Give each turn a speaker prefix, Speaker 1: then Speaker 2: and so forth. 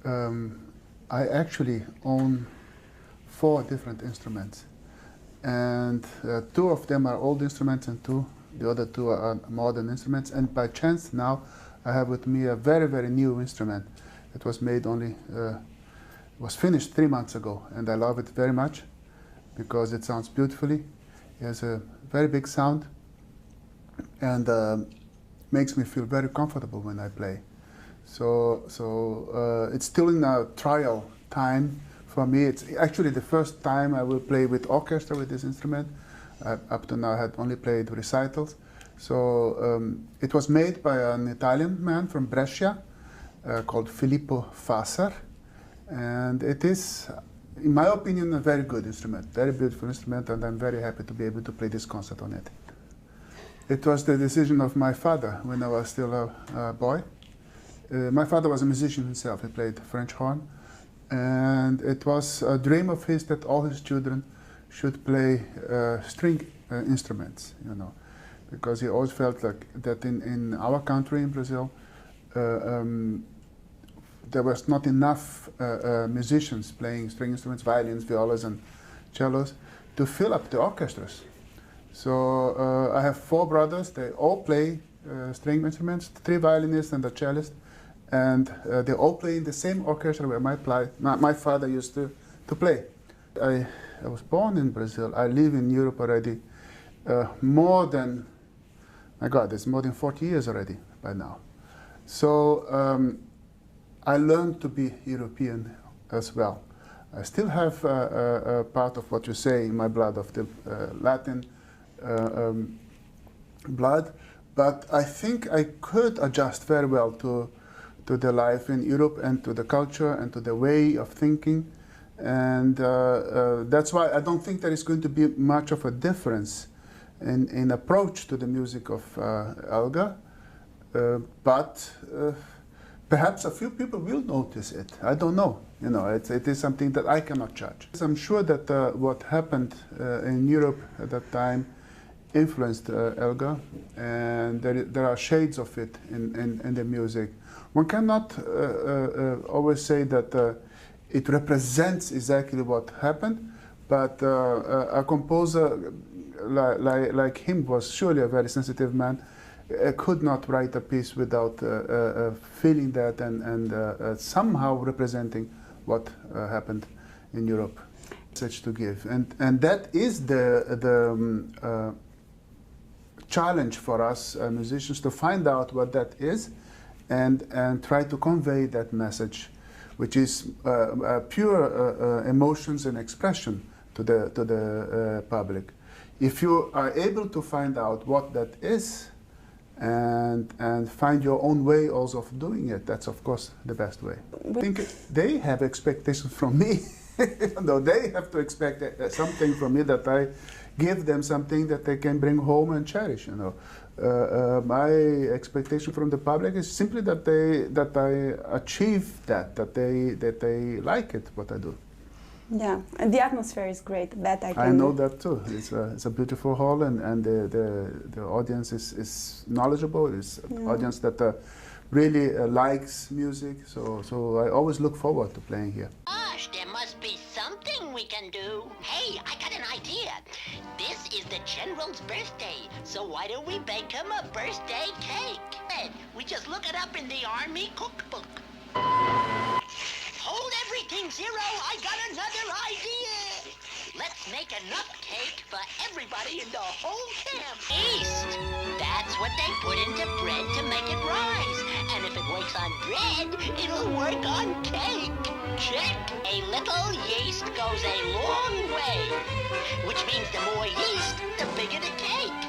Speaker 1: I actually own 4 different instruments, and 2 of them are old instruments, and the other 2 are modern instruments. And by chance now, I have with me a very, very new instrument. It was made was finished 3 months ago, and I love it very much because it sounds beautifully. It has a very big sound, and makes me feel very comfortable when I play. So it's still in a trial time for me. It's actually the first time I will play with orchestra with this instrument. Up to now I had only played recitals. So it was made by an Italian man from Brescia called Filippo Fasser, and it is, in my opinion, a very good instrument, very beautiful instrument, and I'm very happy to be able to play this concert on it. It was the decision of my father when I was still a boy. My father was a musician himself. He played French horn, and it was a dream of his that all his children should play string instruments, you know, because he always felt like that in our country, in Brazil, there was not enough musicians playing string instruments, violins, violas, and cellos, to fill up the orchestras. So I have 4 brothers. They all play string instruments, 3 violinists and a cellist, and they all play in the same orchestra where my father used to play. I was born in Brazil. I live in Europe already more than, my God, it's more than 40 years already by now. So I learned to be European as well. I still have a part of what you say in my blood, of the Latin blood, but I think I could adjust very well to the life in Europe and to the culture and to the way of thinking, and that's why I don't think there is going to be much of a difference in approach to the music of Elgar, but perhaps a few people will notice it. I don't know. You know, it is something that I cannot judge. I'm sure that what happened in Europe at that time influenced Elgar, and there are shades of it in the music. One cannot always say that it represents exactly what happened, but a composer like him was surely a very sensitive man. Could not write a piece without feeling that and somehow representing what happened in Europe. Message to give, and that is the challenge for us musicians, to find out what that is and try to convey that message, which is pure emotions and expression to the public. If you are able to find out what that is and find your own way also of doing it, that's of course the best way. I think they have expectations from me. No, they have to expect something from me, that I give them something that they can bring home and cherish. You know, my expectation from the public is simply that I achieve that they like it, what I do.
Speaker 2: Yeah, and the atmosphere is great. That I
Speaker 1: know that too. It's a beautiful hall, and the audience is knowledgeable. It's an audience that really likes music. So I always look forward to playing here.
Speaker 3: Gosh, there must be something we can do. Hey, I got an idea. This is the General's birthday, so why don't we bake him a birthday cake? We just look it up in the Army cookbook. Hold everything, Zero. I got another idea. Let's make enough cake for everybody in the whole camp. Yeast. That's what they put into bread to make it rise. And if it works on bread, it'll work on cake. Check. A little yeast goes a long way. Which means the more yeast, the bigger the cake.